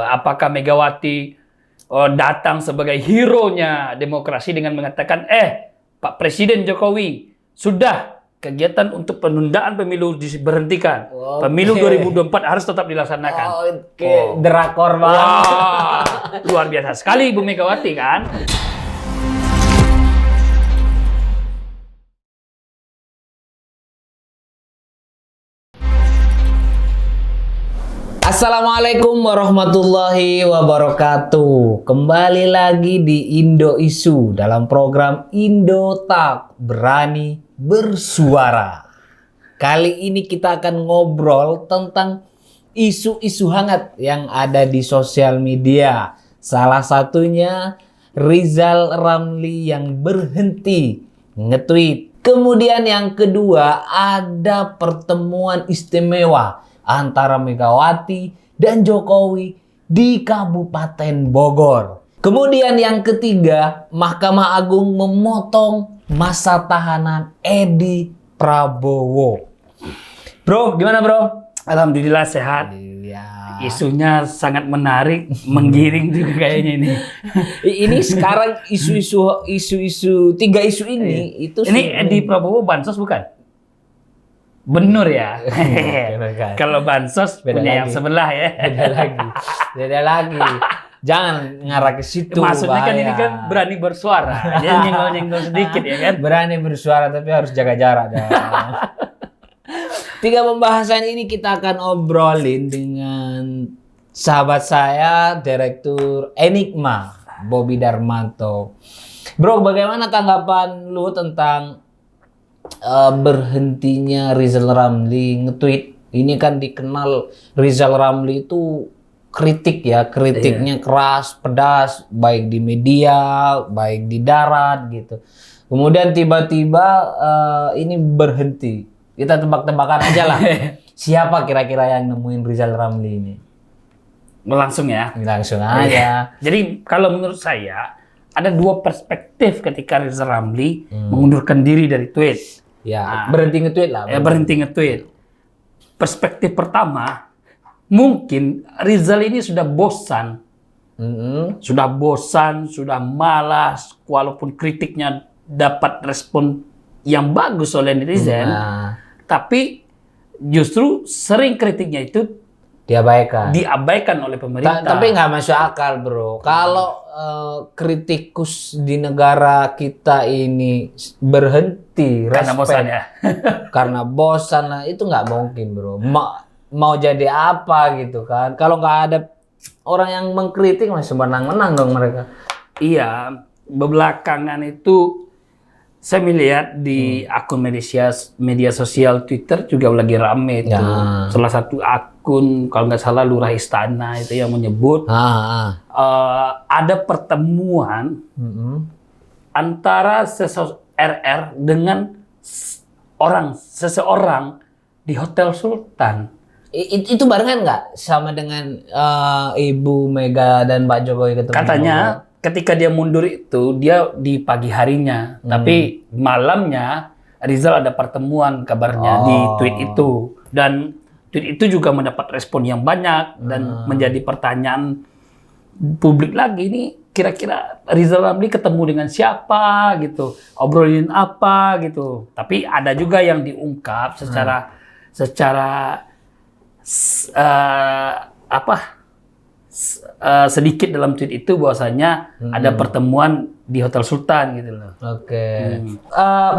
Apakah Megawati datang sebagai hero-nya demokrasi dengan mengatakan, Pak Presiden Jokowi, sudah kegiatan untuk penundaan pemilu diberhentikan. Pemilu 2024 harus tetap dilaksanakan. Drakor banget. Wah, luar biasa sekali Ibu Megawati kan. Assalamualaikum warahmatullahi wabarakatuh. Kembali lagi di Indo Isu dalam program Indo Tak Berani Bersuara. Kali ini kita akan ngobrol tentang isu-isu hangat yang ada di sosial media. Salah satunya Rizal Ramli yang berhenti nge-tweet. Kemudian yang kedua ada pertemuan istimewa antara Megawati dan Jokowi di Kabupaten Bogor. Kemudian yang ketiga, Mahkamah Agung memotong masa tahanan Edi Prabowo. Bro, gimana bro? Alhamdulillah sehat. Iya. Isunya sangat menarik, menggiring juga kayaknya ini. Ini sekarang isu-isu tiga isu ini itu ini Edi Prabowo bansos bukan? Benur ya. Kalau bansos Beda punya lagi. yang sebelah ya. Beda lagi. Jangan ngarah ke situ. Maksudnya kan bahaya. ini kan berani bersuara. Dia nyenggol-nyenggol sedikit ya kan. Berani bersuara tapi harus jaga jarak. Tiga pembahasan ini kita akan obrolin dengan sahabat saya, Direktur Enigma, Bobby Darmanto. Bro, bagaimana tanggapan lu tentang berhentinya Rizal Ramli nge-tweet? Ini kan dikenal Rizal Ramli itu kritik ya, kritiknya keras, pedas, baik di media, baik di darat gitu. Kemudian tiba-tiba ini berhenti. Kita tebak-tebakan aja lah. Siapa kira-kira yang nemuin Rizal Ramli ini? Langsung ya. Langsung aja. Jadi kalau menurut saya ada dua perspektif ketika Rizal Ramli mengundurkan diri dari tweet. Ya, berhenti nge-tweet lah. Berhenti nge-tweet. Perspektif pertama, mungkin Rizal ini sudah bosan. Sudah bosan, sudah malas, walaupun kritiknya dapat respon yang bagus oleh netizen, tapi justru sering kritiknya itu diabaikan oleh pemerintah. Tapi nggak masuk akal bro. Kalau kritikus di negara kita ini berhenti Karena bosan ya. karena bosan lah, itu nggak mungkin bro. Mau jadi apa gitu kan? Kalau nggak ada orang yang mengkritik masih menang-menang dong mereka. Iya, belakangan itu saya melihat di akun media sosial Twitter juga lagi rame itu. Salah satu akun kalau nggak salah Lurah Istana itu yang menyebut ada pertemuan antara RR dengan seseorang di Hotel Sultan. Itu barengan nggak sama dengan Ibu Mega dan Pak Jokowi ketemu? Katanya ketika dia mundur itu dia di pagi harinya, tapi malamnya Rizal ada pertemuan kabarnya di tweet itu, dan tweet itu juga mendapat respon yang banyak dan menjadi pertanyaan publik lagi, ini kira-kira Rizal Ramli ketemu dengan siapa gitu, obrolin apa gitu. Tapi ada juga yang diungkap secara sedikit dalam tweet itu bahwasanya ada pertemuan di Hotel Sultan gitu loh. Oke.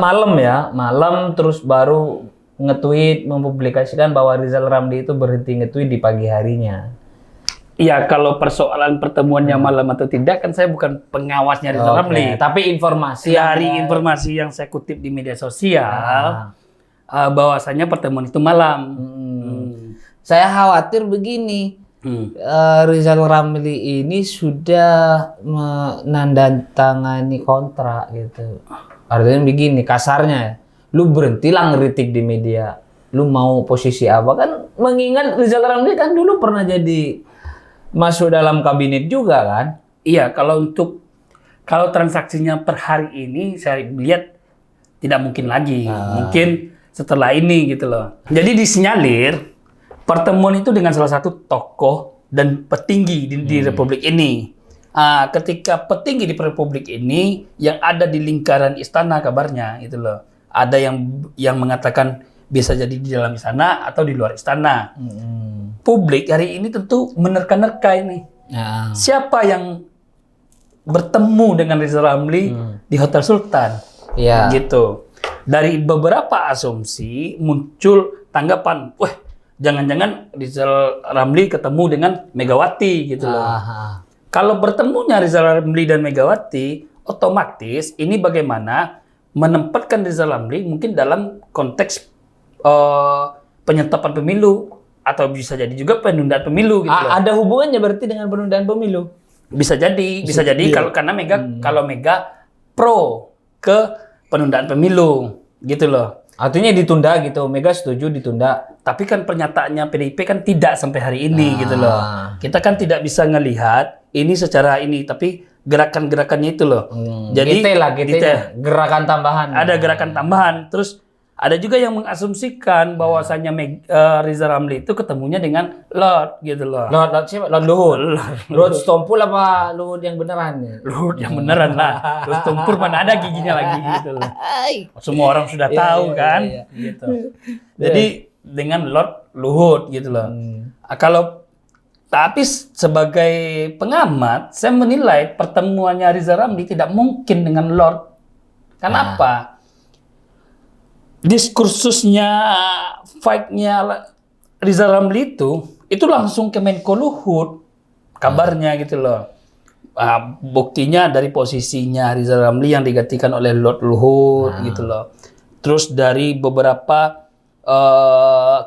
Malam terus baru nge-tweet mempublikasikan bahwa Rizal Ramli itu berhenti nge-tweet di pagi harinya. Iya, kalau persoalan pertemuannya malam atau tidak kan saya bukan pengawasnya Rizal Ramli. Tapi informasi Dari informasi yang saya kutip di media sosial bahwasanya pertemuan itu malam. Saya khawatir begini. Rizal Ramli ini sudah menandatangani kontrak gitu. Artinya begini, kasarnya ya, lu berhentilah ngeritik di media. Lu mau posisi apa? Kan mengingat Rizal Ramli kan dulu pernah jadi masuk dalam kabinet juga kan? Iya, kalau transaksinya per hari ini saya lihat tidak mungkin lagi. Mungkin setelah ini gitu loh. Jadi disinyalir pertemuan itu dengan salah satu tokoh dan petinggi di Republik ini. Ketika petinggi di Republik ini yang ada di lingkaran istana kabarnya itu loh. Ada yang mengatakan bisa jadi di dalam istana atau di luar istana. Publik hari ini tentu menerka-nerka ini. Siapa yang bertemu dengan Rizal Ramli di Hotel Sultan? Gitu. Dari beberapa asumsi muncul tanggapan, wah jangan-jangan Rizal Ramli ketemu dengan Megawati gitu loh. Kalau bertemunya Rizal Ramli dan Megawati, otomatis ini bagaimana menempatkan Rizal Ramli mungkin dalam konteks penyetopan pemilu atau bisa jadi juga penundaan pemilu gitu loh. Ada hubungannya berarti dengan penundaan pemilu? Bisa jadi karena kalau Mega pro ke penundaan pemilu gitu loh. Artinya ditunda gitu, Mega setuju ditunda. Tapi kan pernyataannya PDIP kan tidak sampai hari ini gitu loh. Kita kan tidak bisa ngelihat ini secara ini, tapi gerakan-gerakannya itu loh. Jadi gerakan tambahan. Ada gerakan tambahan. Terus ada juga yang mengasumsikan bahwasannya Rizal Ramli itu ketemunya dengan Lord gitu loh. Lord siapa? Lord Luhut. Lord Stompul apa Luhut yang beneran? Luhut yang beneran lah. Lord Stompul mana ada giginya lagi gitu loh. Semua orang sudah tahu kan. Gitu. Jadi dengan Lord Luhut gitu loh. Tapi sebagai pengamat, saya menilai pertemuannya Rizal Ramli tidak mungkin dengan Lord. Kenapa? Diskursusnya, fight-nya Rizal Ramli itu langsung ke Menko Luhut, kabarnya gitu loh. Buktinya dari posisinya Rizal Ramli yang digantikan oleh Lord Luhut gitu loh. Terus dari beberapa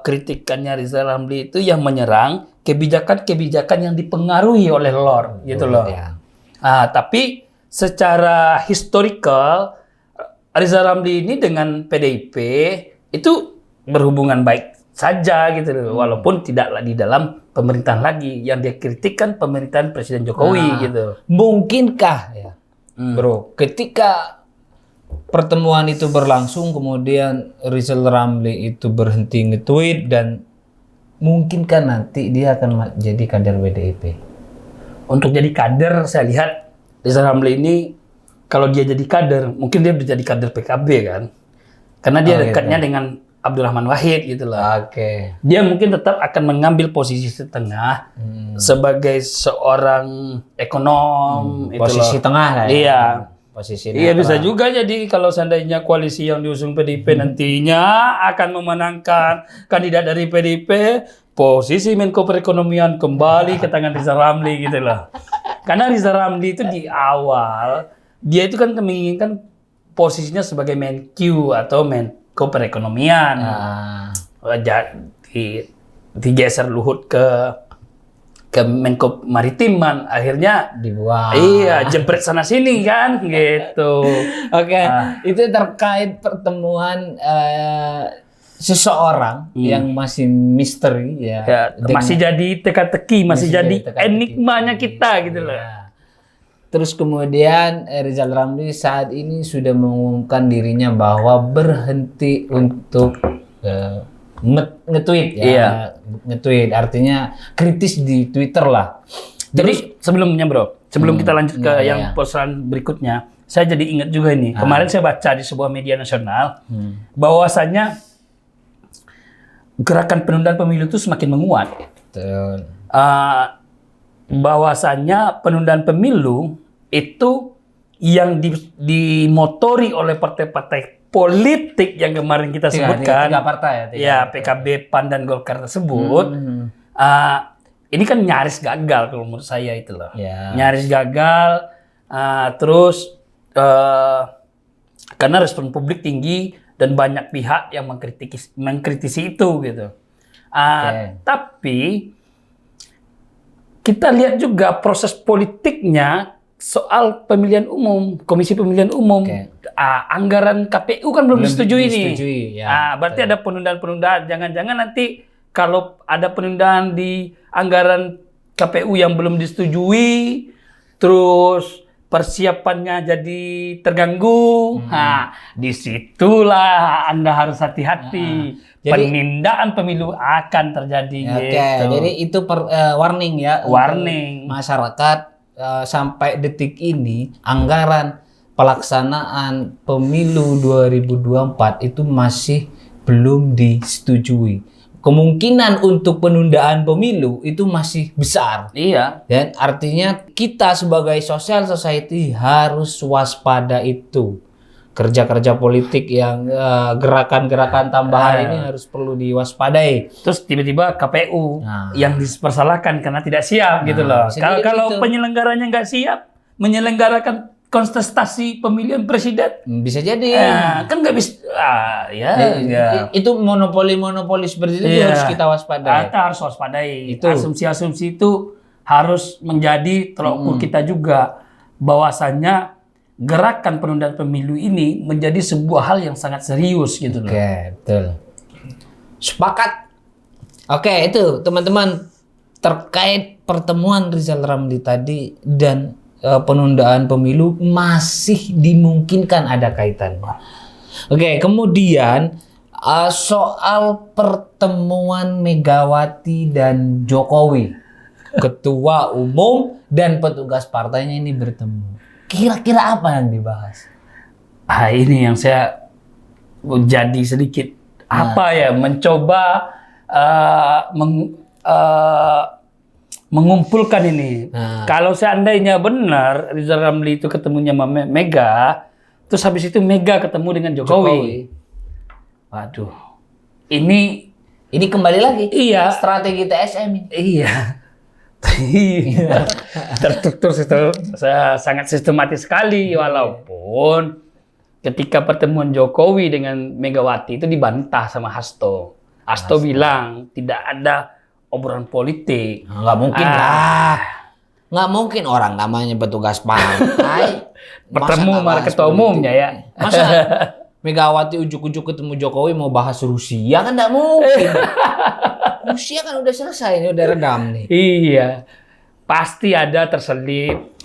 kritikannya Rizal Ramli itu yang menyerang kebijakan-kebijakan yang dipengaruhi oleh Lord gitu loh. Tapi secara historical Rizal Ramli ini dengan PDIP itu berhubungan baik saja gitu loh, walaupun tidaklah di dalam pemerintahan lagi. Yang dia kritikkan pemerintahan Presiden Jokowi gitu. Mungkinkah ya, Bro, ketika pertemuan itu berlangsung kemudian Rizal Ramli itu berhenti nge-tweet dan mungkinkah nanti dia akan jadi kader PDIP? Untuk jadi kader saya lihat Rizal Ramli ini kalau dia jadi kader, mungkin dia udah jadi kader PKB kan. Karena dia dekatnya dengan Abdurrahman Wahid gitu loh. Dia mungkin tetap akan mengambil posisi setengah sebagai seorang ekonom. Posisi tengah lah ya. Iya. Posisi iya bisa juga jadi kalau seandainya koalisi yang diusung PDIP nantinya akan memenangkan kandidat dari PDIP, posisi Menko Perekonomian kembali ke tangan Rizal Ramli gitu loh. Karena Rizal Ramli itu di awal dia itu kan menginginkan posisinya sebagai Menq atau Menko Perekonomian. Digeser Luhut ke Menko Maritiman, akhirnya dibuang. Iya, jepret sana sini kan gitu. Itu terkait pertemuan seseorang yang masih misteri masih jadi teka-teki, masih jadi enigmanya kita gitu loh. Terus kemudian Rizal Ramli saat ini sudah mengumumkan dirinya bahwa berhenti untuk nge-tweet ya. Nge-tweet artinya kritis di Twitter lah. Jadi sebelumnya Bro, sebelum kita lanjut ke yang persoalan berikutnya, saya jadi ingat juga ini. Kemarin saya baca di sebuah media nasional bahwasanya gerakan penundaan pemilu itu semakin menguat. Betul. Bahwasanya penundaan pemilu itu yang dimotori oleh partai-partai politik yang kemarin kita sebutkan, tiga partai PKB, PAN dan Golkar tersebut, ini kan nyaris gagal kalau menurut saya itu loh, nyaris gagal, terus karena respon publik tinggi dan banyak pihak yang mengkritisi itu gitu, tapi kita lihat juga proses politiknya soal pemilihan umum, Komisi Pemilihan Umum, anggaran KPU kan belum disetujui nih. Berarti ada penundaan-penundaan. Jangan-jangan nanti kalau ada penundaan di anggaran KPU yang belum disetujui, terus persiapannya jadi terganggu. Disitulah Anda harus hati-hati. penundaan pemilu akan terjadi. Oke, Gitu. jadi itu warning ya. Warning. Untuk masyarakat sampai detik ini anggaran pelaksanaan pemilu 2024 itu masih belum disetujui. Kemungkinan untuk penundaan pemilu itu masih besar. Iya. Dan artinya kita sebagai social society harus waspada itu. Kerja-kerja politik yang gerakan-gerakan tambahan ini harus perlu diwaspadai. Terus tiba-tiba KPU yang dipersalahkan karena tidak siap gitu loh. bisa jadi Kalau gitu. penyelenggaranya nggak siap menyelenggarakan kontestasi pemilihan presiden, Bisa jadi. kan nggak bisa. Ya. Itu monopoli seperti itu Iya. harus kita waspadai. Kita harus waspadai. Itu. Asumsi-asumsi itu harus menjadi tolak ukur kita juga, bahwasannya gerakan penundaan pemilu ini menjadi sebuah hal yang sangat serius gitu loh. Oke, betul. Sepakat. Oke, itu teman-teman terkait pertemuan Rizal Ramli tadi dan penundaan pemilu masih dimungkinkan ada kaitannya. Oke, kemudian soal pertemuan Megawati dan Jokowi, ketua umum dan petugas partainya ini bertemu. Kira-kira apa yang dibahas? Ini yang saya jadi sedikit mencoba mengumpulkan ini. Kalau seandainya benar Rizal Ramli itu ketemunya sama Mega, terus habis itu Mega ketemu dengan Jokowi. Waduh, ini kembali lagi. Iya. Strategi TSM ini. Iya. Terstruktur saya sangat sistematis sekali, walaupun ketika pertemuan Jokowi dengan Megawati itu dibantah sama Hasto. Hasto bilang tidak ada obrolan politik. Nggak mungkin lah. Nggak mungkin orang namanya petugas partai. Bertemu sama ketua umumnya ya. Masa Megawati ujuk-ujuk ketemu Jokowi mau bahas Rusia, kan nggak mungkin. Rusia kan udah selesai, ini udah redam nih. Iya, pasti ada terselip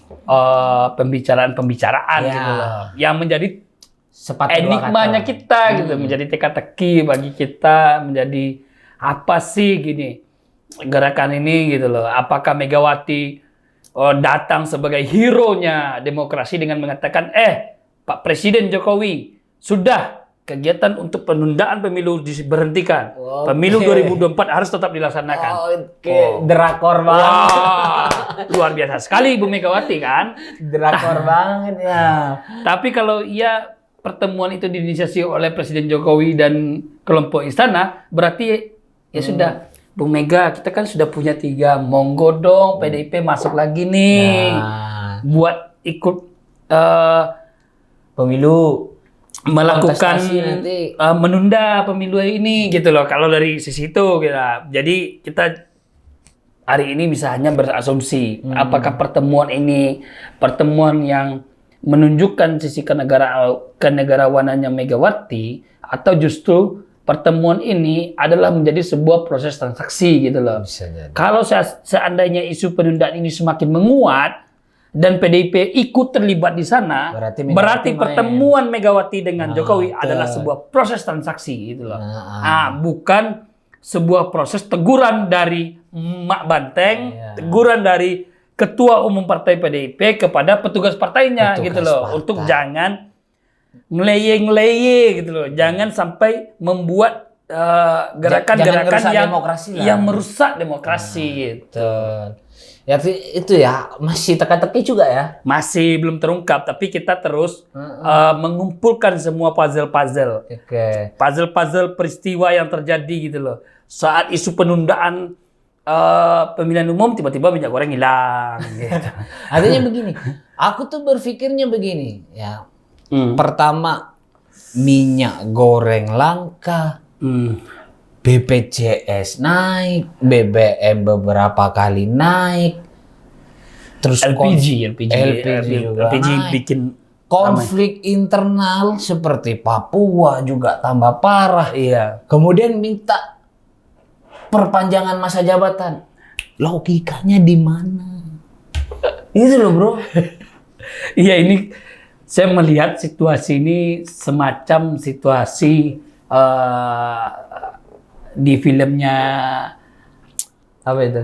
pembicaraan-pembicaraan Ya. gitu loh, yang menjadi Sepatah dua enigmanya kata. kita gitu, menjadi teka-teki bagi kita, menjadi apa sih gini gerakan ini gitu loh. Apakah Megawati datang sebagai hero-nya demokrasi dengan mengatakan, Pak Presiden Jokowi, sudah kegiatan untuk penundaan pemilu diberhentikan. Oke. Pemilu 2024 harus tetap dilaksanakan. Drakor banget. Wah, luar biasa sekali Bu Megawati kan. Drakor banget ya. Tapi kalau pertemuan itu diinisiasi oleh Presiden Jokowi dan kelompok istana, berarti ya sudah, Bu Mega, kita kan sudah punya 3, monggo dong PDIP masuk lagi nih, buat ikut Pemilu. melakukan Kontestasi nanti. menunda pemilu ini gitu loh. Kalau dari sisi itu kita, jadi kita hari ini bisa hanya berasumsi apakah pertemuan ini pertemuan yang menunjukkan sisi kenegarawanannya Megawati, atau justru pertemuan ini adalah menjadi sebuah proses transaksi gitu loh. Bisa jadi. Kalau seandainya isu penundaan ini semakin menguat dan PDIP ikut terlibat di sana, Berarti berarti Megawati pertemuan Megawati dengan Jokowi adalah sebuah proses transaksi gitu loh. Bukan sebuah proses teguran dari Mak Banteng, teguran dari Ketua Umum Partai PDIP kepada petugas partainya Petugas gitu loh, partai. untuk jangan ngeleye-ngeleye gitu loh, jangan sampai membuat gerakan-gerakan merusak yang demokrasi lah. yang merusak demokrasi gitu. Betul. Ya itu ya masih teka-teki juga ya. Masih belum terungkap, tapi kita terus mengumpulkan semua puzzle-puzzle. Oke. Puzzle-puzzle peristiwa yang terjadi gitu loh. Saat isu penundaan pemilihan umum, tiba-tiba minyak goreng hilang gitu. Artinya begini, aku tuh berpikirnya begini ya. Pertama, minyak goreng langka, BPJS naik, BBM beberapa kali naik, terus LPG juga naik. bikin Konflik internal seperti Papua juga tambah parah. iya. Kemudian minta perpanjangan masa jabatan. Logikanya di mana? Itu loh, Bro. Iya, ini saya melihat situasi ini semacam situasi di filmnya Apa itu?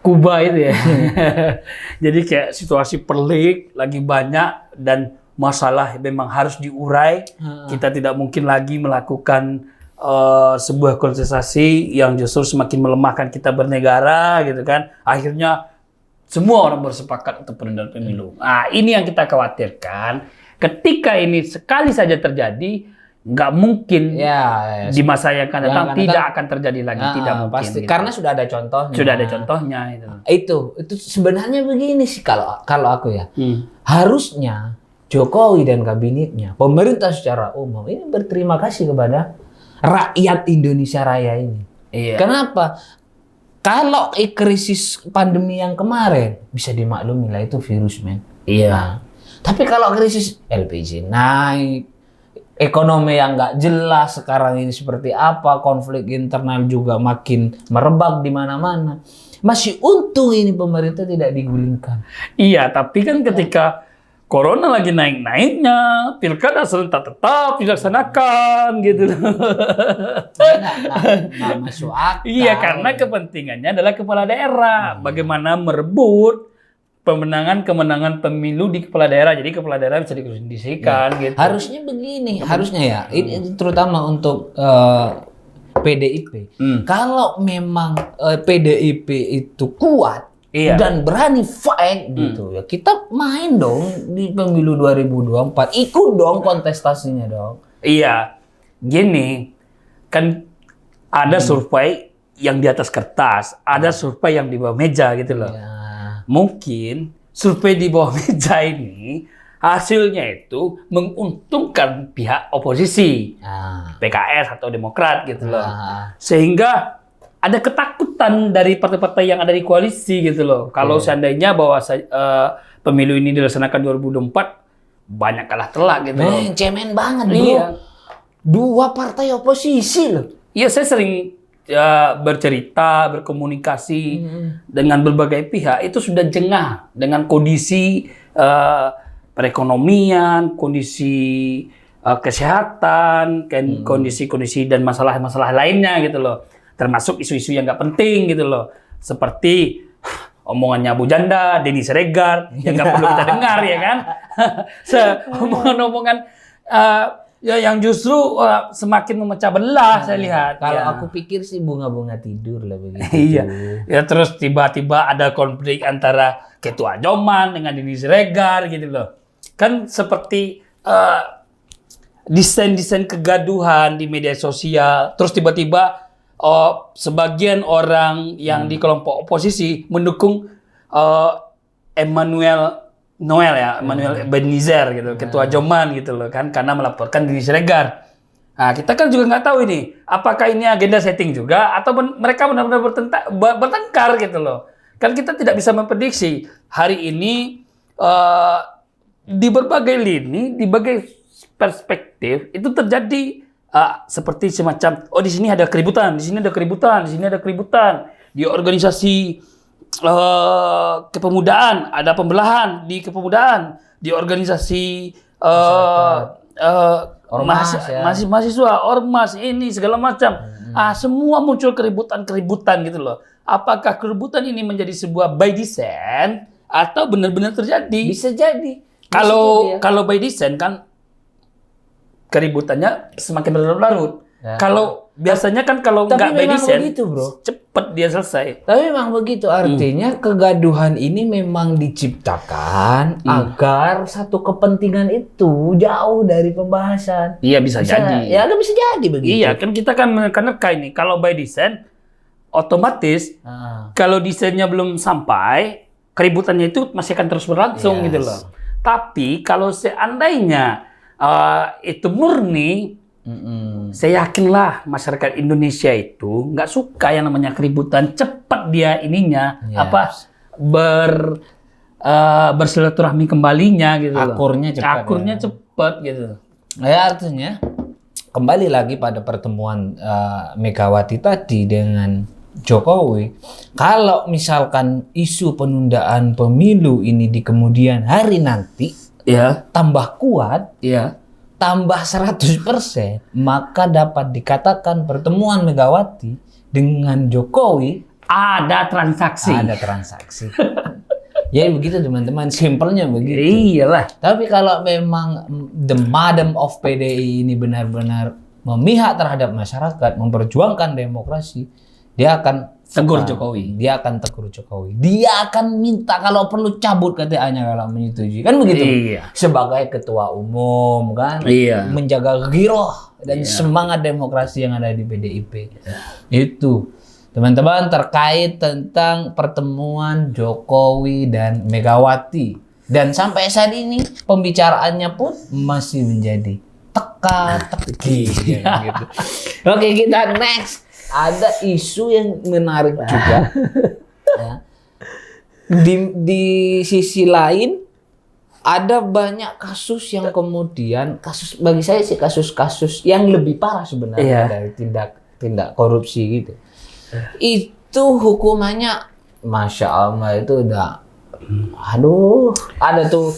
Kuba itu ya. Jadi kayak situasi pelik, lagi banyak dan masalah memang harus diurai. Kita tidak mungkin lagi melakukan sebuah kontestasi yang justru semakin melemahkan kita bernegara gitu kan. Akhirnya semua orang bersepakat untuk penundaan pemilu. Nah, ini yang kita khawatirkan. Ketika ini sekali saja terjadi, nggak mungkin Ya, di masa yang akan datang akan tidak datang. akan terjadi lagi. Tidak mungkin. pasti. Gitu. Karena sudah ada contohnya. Sudah ada contohnya itu. Itu sebenarnya begini sih kalau aku ya. Harusnya Jokowi dan kabinetnya, pemerintah secara umum ini berterima kasih kepada rakyat Indonesia Raya ini. Iya. Kenapa? Kalau krisis pandemi yang kemarin bisa dimaklumi lah, itu virus, men. Iya. Nah, tapi kalau krisis LPG naik, ekonomi yang nggak jelas sekarang ini seperti apa, konflik internal juga makin merebak di mana-mana. Masih untung ini pemerintah tidak digulingkan. Iya, tapi kan ketika Corona lagi naik-naiknya, pilkada serentak tetap dilaksanakan gitu. Nggak masuk akal. Iya, karena kepentingannya adalah kepala daerah. Bagaimana merebut kemenangan pemilu di kepala daerah. Jadi kepala daerah bisa dikondisikan gitu. Harusnya begini, harusnya ya. Ini terutama untuk PDIP. Kalau memang PDIP itu kuat, Iya. dan berani fight gitu ya, kita main dong di pemilu 2024, ikut dong kontestasinya dong. Iya, gini, kan ada survei yang di atas kertas, ada survei yang di bawah meja gitu loh. Ya. Mungkin survei di bawah meja ini hasilnya itu menguntungkan pihak oposisi, Nah, PKS atau Demokrat gitu loh. nah, Sehingga ada ketakutan dari partai-partai yang ada di koalisi gitu loh. Kalau seandainya bahwa pemilu ini dilaksanakan 2024, banyak kalah telak gitu loh. cemen banget bro. Iya. Dua partai oposisi loh. Iya, saya sering bercerita, berkomunikasi dengan berbagai pihak, itu sudah jengah dengan kondisi perekonomian, kondisi kesehatan, kondisi-kondisi dan masalah-masalah lainnya gitu loh. Termasuk isu-isu yang nggak penting gitu loh. Seperti omongannya Bu Janda, Denny Siregar, yang nggak perlu kita dengar ya kan. Omongan-omongan ya yang justru semakin memecah belah saya lihat. Kalau Ya. aku pikir sih bunga-bunga tidur lah begitu. Iya. Ya terus tiba-tiba ada konflik antara Ketua Joman dengan Denny Siregar gitu loh. Kan seperti desain-desain kegaduhan di media sosial. Terus tiba-tiba sebagian orang yang di kelompok oposisi mendukung Emmanuel Ebenezer gitu, Ketua Joman gitu loh kan, karena melaporkan Denny Siregar. Nah, kita kan juga nggak tahu ini, apakah ini agenda setting juga atau mereka benar-benar bertengkar gitu loh. Kan kita tidak bisa memprediksi hari ini di berbagai lini, di berbagai perspektif itu terjadi seperti semacam di sini ada keributan, di sini ada keributan, di sini ada keributan. Di organisasi kepemudaan ada pembelahan di kepemudaan, di organisasi Ormas, ya. mahasiswa, ormas ini segala macam. Semua muncul keributan gitu loh. Apakah keributan ini menjadi sebuah by design atau benar-benar terjadi? Bisa jadi. Kalau by design kan keributannya semakin berlarut-larut. Ya. Kalau biasanya kan kalau Tapi nggak by memang design, begitu, bro. cepet dia selesai. Tapi memang begitu, artinya kegaduhan ini memang diciptakan agar satu kepentingan itu jauh dari pembahasan. Iya bisa jadi. Ya kan bisa jadi begitu. Iya kan kita kan menekan ini. Kalau by design, otomatis kalau desainnya belum sampai, keributannya itu masih akan terus berlangsung Yes. gitu loh. Tapi kalau seandainya itu murni, saya yakinlah masyarakat Indonesia itu nggak suka yang namanya keributan. Cepat dia ininya Yes. bersilaturahmi kembalinya gitu loh. Akurnya cepat, cepat gitu. Ya artinya kembali lagi pada pertemuan Megawati tadi dengan Jokowi. Kalau misalkan isu penundaan pemilu ini di kemudian hari nanti Ya, tambah kuat, ya. tambah 100%, maka dapat dikatakan pertemuan Megawati dengan Jokowi Ada transaksi. ada transaksi. Ya begitu teman-teman, simpelnya begitu. Iyalah. Tapi kalau memang the madam of PDI ini benar-benar memihak terhadap masyarakat, memperjuangkan demokrasi, dia akan Tegur Jokowi. Dia akan tegur Jokowi. Dia akan minta kalau perlu cabut KTA-nya kalau menyetujui. Kan begitu? Iya. Sebagai ketua umum kan, Iya. menjaga giroh dan semangat demokrasi yang ada di PDIP. Itu. Teman-teman, terkait tentang pertemuan Jokowi dan Megawati. Dan sampai saat ini pembicaraannya pun masih menjadi teka-teki. Ya, gitu. Oke, kita next. Ada isu yang menarik juga. Ya. Di sisi lain, ada banyak kasus yang kemudian, bagi saya sih kasus-kasus yang lebih parah sebenarnya dari tindak korupsi gitu. Itu hukumannya Masya Allah itu udah ada tuh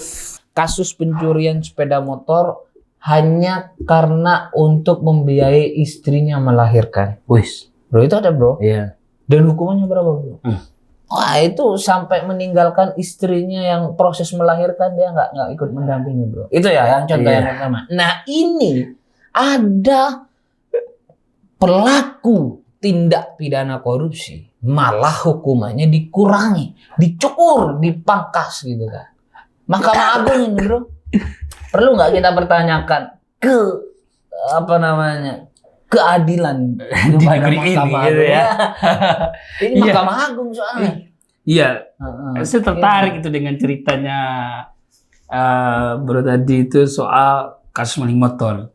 kasus pencurian sepeda motor hanya karena untuk membiayai istrinya melahirkan. Wis. Bro, itu ada bro. Iya. Dan hukumannya berapa bro? Wah, itu sampai meninggalkan istrinya yang proses melahirkan, dia nggak ikut mendampingi bro. Itu ya yang contoh yang pertama. Nah ini ada pelaku tindak pidana korupsi, malah hukumannya dikurangi, dicukur, dipangkas gitu kan. Mahkamah Agung ini bro, perlu nggak kita pertanyakan keadilan Di negeri ini gitu ya. Ini Mahkamah Agung soalnya. Iya. Saya tertarik itu dengan ceritanya bro tadi itu soal kasus maling motor.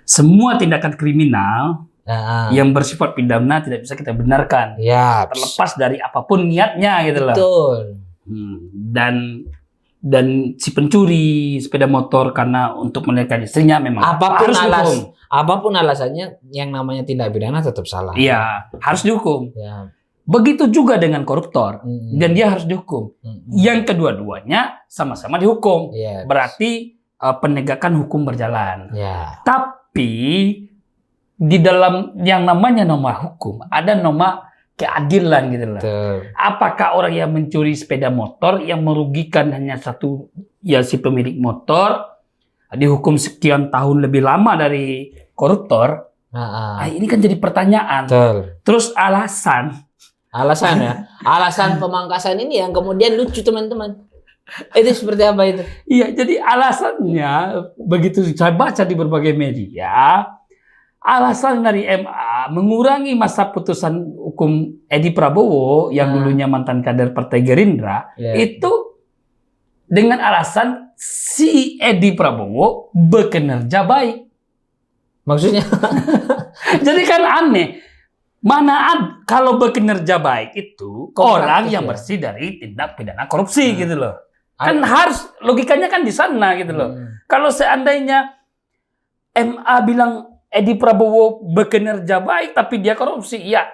Semua tindakan kriminal yang bersifat pidana tidak bisa kita benarkan. Ya, Terlepas dari apapun niatnya gitu loh. betul. Dan si pencuri sepeda motor karena untuk melahirkan istrinya memang harus dihukum. Apapun alasannya, yang namanya tindak pidana tetap salah. Iya, harus dihukum. Ya. Begitu juga dengan koruptor, dan dia harus dihukum. Yang kedua-duanya sama-sama dihukum. Yes. Berarti penegakan hukum berjalan. Ya. Tapi di dalam yang namanya norma hukum ada norma keadilan gitu loh. Betul. Apakah orang yang mencuri sepeda motor yang merugikan hanya satu ya si pemilik motor dihukum sekian tahun lebih lama dari koruptor? Ini kan jadi pertanyaan. Betul. Terus alasannya, alasan pemangkasan ini yang kemudian lucu teman-teman. Itu seperti apa itu? Iya, jadi alasannya begitu saya baca di berbagai media, alasan dari MA mengurangi masa putusan hukum Edi Prabowo yang dulunya mantan kader Partai Gerindra itu dengan alasan si Edi Prabowo bekerja baik. Maksudnya? Jadi kan aneh. Kalau bekerja baik itu orang yang bersih dari tindak pidana korupsi gitu loh. Kan harus logikanya kan di sana gitu loh. Kalau seandainya MA bilang Edi Prabowo bekerja baik tapi dia korupsi, ya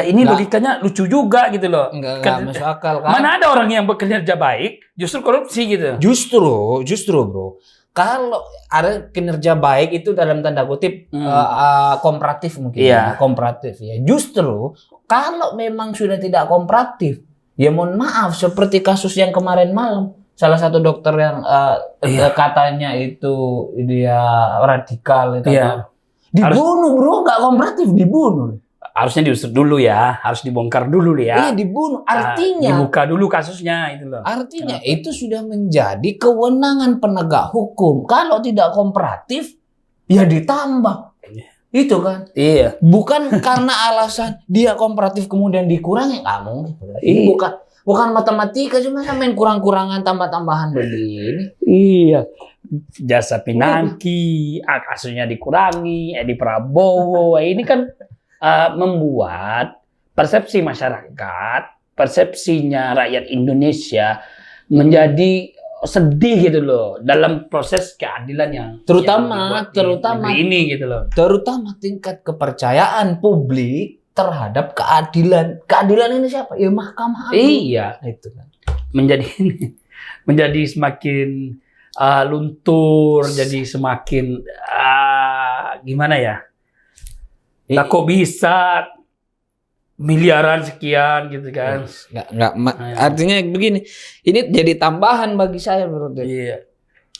ini logikanya lucu juga gitu loh. Enggak masuk akal kan. Mana ada orang yang bekerja baik justru korupsi gitu. Justru bro. Kalau ada kinerja baik itu dalam tanda kutip komparatif mungkin. Komparatif ya. Justru kalau memang sudah tidak komparatif, ya mohon maaf seperti kasus yang kemarin malam. Salah satu dokter yang katanya itu dia radikal itu dibunuh bro, nggak komparatif, dibunuh. Harusnya diusut dulu ya, harus dibongkar dulu ya. Iya dibunuh, artinya dibuka dulu kasusnya itu loh. Artinya itu sudah menjadi kewenangan penegak hukum. Kalau tidak komparatif, ya ditambah. Itu kan. Iya. Bukan karena alasan dia komparatif kemudian dikurangi, nggak mungkin. Ini bukan matematika, cuma main kurang-kurangan tambah-tambahan begini. Iya. Jasa Pinangki, kasusnya dikurangi, Edi Prabowo, ini kan membuat persepsi masyarakat, persepsinya rakyat Indonesia menjadi sedih gitu loh dalam proses keadilan yang terutama ini gitu loh. Terutama tingkat kepercayaan publik terhadap keadilan. Keadilan ini siapa? Ya Mahkamah Agung. Iya, itu kan. Menjadi semakin luntur, jadi semakin gimana ya? Lah kok bisa miliaran sekian gitu kan. Artinya begini, ini jadi tambahan bagi saya menurut saya. Iya.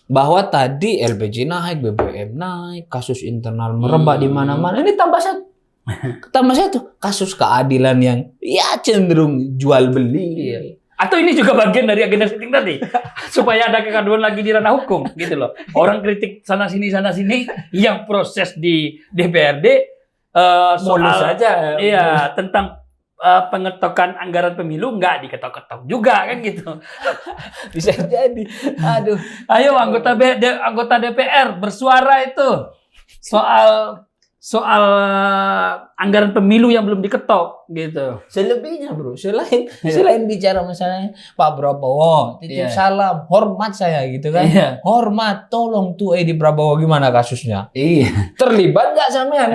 Bahwa tadi LPG naik, BBM naik, kasus internal merebak di mana-mana. Ini tambah satu kasus keadilan yang ya cenderung jual beli. Iya. Atau ini juga bagian dari agenda setting tadi, supaya ada kegaduhan lagi di ranah hukum, gitu loh. Orang kritik sana sini, yang proses di DPRD Mulus soal saja. iya tentang pengetokan anggaran pemilu nggak diketok-ketok juga kan gitu. Bisa jadi. Aduh. Ayo anggota DPR bersuara itu soal anggaran pemilu yang belum diketok gitu. Selebihnya bro, selain bicara masalahnya Pak Prabowo, titip salam, hormat saya gitu kan. Iya. Hormat, tolong tuh Edi Prabowo gimana kasusnya? Iya. Terlibat nggak sampean?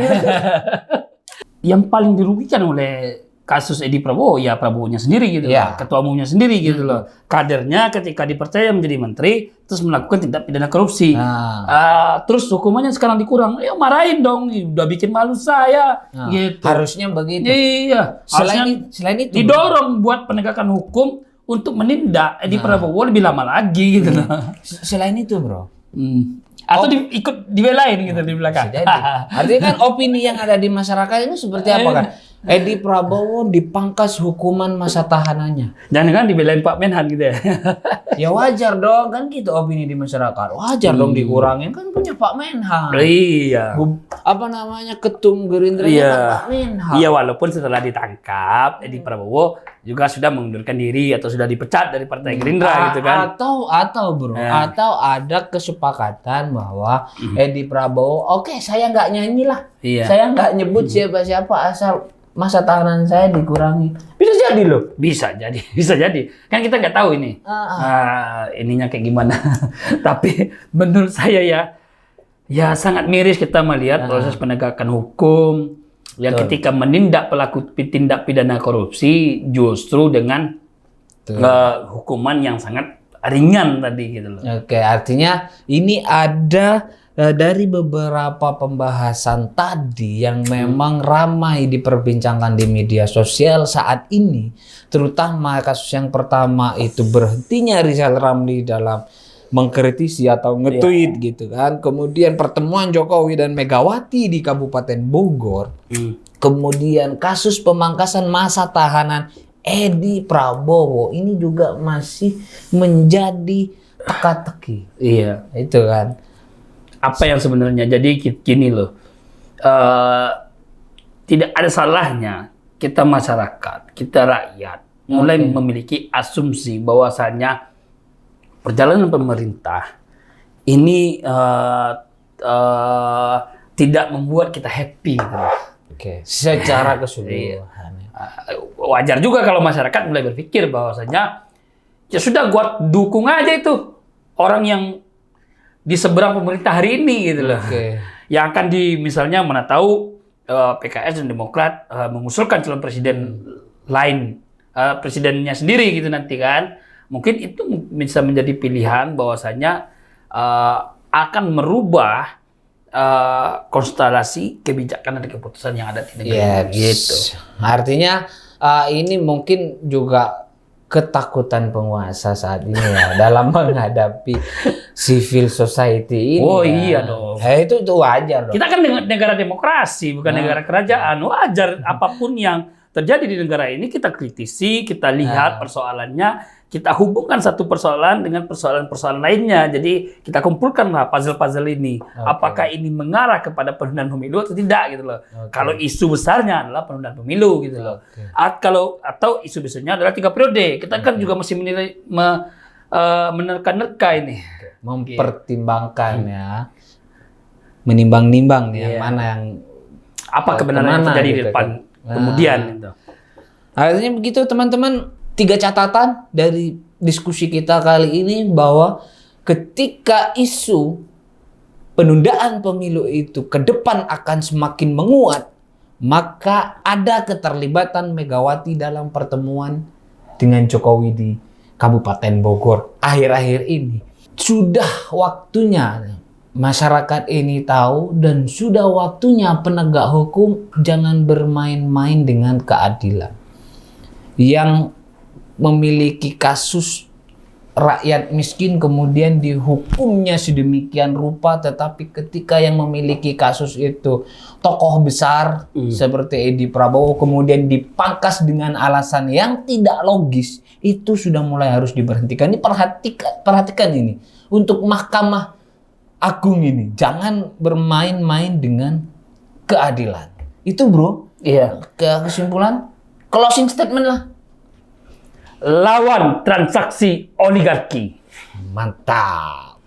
Yang paling dirugikan oleh kasus Edi Prabowo ya Prabowo-nya sendiri gitu Ya. loh. Ketua umumnya sendiri gitu loh. Kadernya ketika dipercaya menjadi menteri terus melakukan tindak pidana korupsi. Terus hukumannya sekarang dikurang. Ya marahin dong, udah bikin malu saya gitu. Harusnya begitu. Iya. Selain itu didorong buat penegakan hukum untuk menindak Edi Prabowo lebih lama lagi gitu loh. Selain itu bro. Atau ikut dibelain gitu di belakang. Jadi. Artinya kan opini yang ada di masyarakat ini seperti apa kan? Edi Prabowo dipangkas hukuman masa tahanannya. Jangan kan dibelain Pak Menhan gitu ya. Ya wajar dong kan gitu opini di masyarakat. Wajar dong dikurangin kan punya Pak Menhan. Iya. Apa namanya ketum Gerindra Pak Menhan. Iya walaupun setelah ditangkap Edi Prabowo juga sudah mengundurkan diri atau sudah dipecat dari Partai Gerindra gitu kan. Atau bro, atau ada kesepakatan bahwa Edi Prabowo, oke, saya nggak nyanyi lah. Iya. Saya nggak nyebut siapa-siapa asal masa tahanan saya dikurangi. Bisa jadi loh. Bisa jadi. Kan kita nggak tahu ini. Ininya kayak gimana. Tapi menurut saya ya sangat miris kita melihat proses penegakan hukum yang ketika menindak pelaku tindak pidana korupsi justru dengan hukuman yang sangat ringan tadi gitu loh. Oke, artinya ini ada dari beberapa pembahasan tadi yang memang ramai diperbincangkan di media sosial saat ini, terutama kasus yang pertama itu berhentinya Rizal Ramli dalam mengkritisi atau nge-tweet gitu kan. Kemudian pertemuan Jokowi dan Megawati di Kabupaten Bogor. Kemudian kasus pemangkasan masa tahanan Edi Prabowo ini juga masih menjadi teka-teki. Iya, itu kan. Apa yang sebenarnya jadi gini loh, tidak ada salahnya kita masyarakat, kita rakyat mulai memiliki asumsi bahwasannya perjalanan pemerintah ini tidak membuat kita happy. Oke, secara keseluruhan. Wajar juga kalau masyarakat mulai berpikir bahwasanya ya sudah gua dukung aja itu orang yang di seberang pemerintah hari ini gitu loh. Yang akan misalnya mana tahu PKS dan Demokrat mengusulkan calon presiden lain, presidennya sendiri gitu nanti kan. Mungkin itu bisa menjadi pilihan bahwasanya akan merubah konstelasi kebijakan dan keputusan yang ada di negara gitu. Artinya ini mungkin juga ketakutan penguasa saat ini ya dalam menghadapi civil society ini. Oh iya dong. Itu wajar dong. Kita kan negara demokrasi, bukan negara kerajaan. Wajar apapun yang terjadi di negara ini kita kritisi, kita lihat persoalannya, kita hubungkan satu persoalan dengan persoalan-persoalan lainnya. Jadi kita kumpulkanlah puzzle-puzzle ini. Apakah ini mengarah kepada penundaan pemilu atau tidak gitu loh. Kalau isu besarnya adalah penundaan pemilu gitu loh. Atau isu besarnya adalah 3 periode. Kita kan juga masih menilai menerka-nerka ini. Mempertimbangkan ya. Menimbang-nimbang yang mana yang apa kebenaran yang terjadi di depan kemudian gitu. Artinya begitu teman-teman. 3 catatan dari diskusi kita kali ini bahwa ketika isu penundaan pemilu itu ke depan akan semakin menguat, maka ada keterlibatan Megawati dalam pertemuan dengan Jokowi di Kabupaten Bogor akhir-akhir ini. Sudah waktunya masyarakat ini tahu dan sudah waktunya penegak hukum jangan bermain-main dengan keadilan. Yang memiliki kasus rakyat miskin kemudian dihukumnya sedemikian rupa, tetapi ketika yang memiliki kasus itu tokoh besar seperti Edi Prabowo kemudian dipangkas dengan alasan yang tidak logis, itu sudah mulai harus diberhentikan. Ini perhatikan ini untuk Mahkamah Agung ini, jangan bermain-main dengan keadilan. Itu bro, Iya. kesimpulan closing statement lah. Lawan transaksi oligarki. Mantap.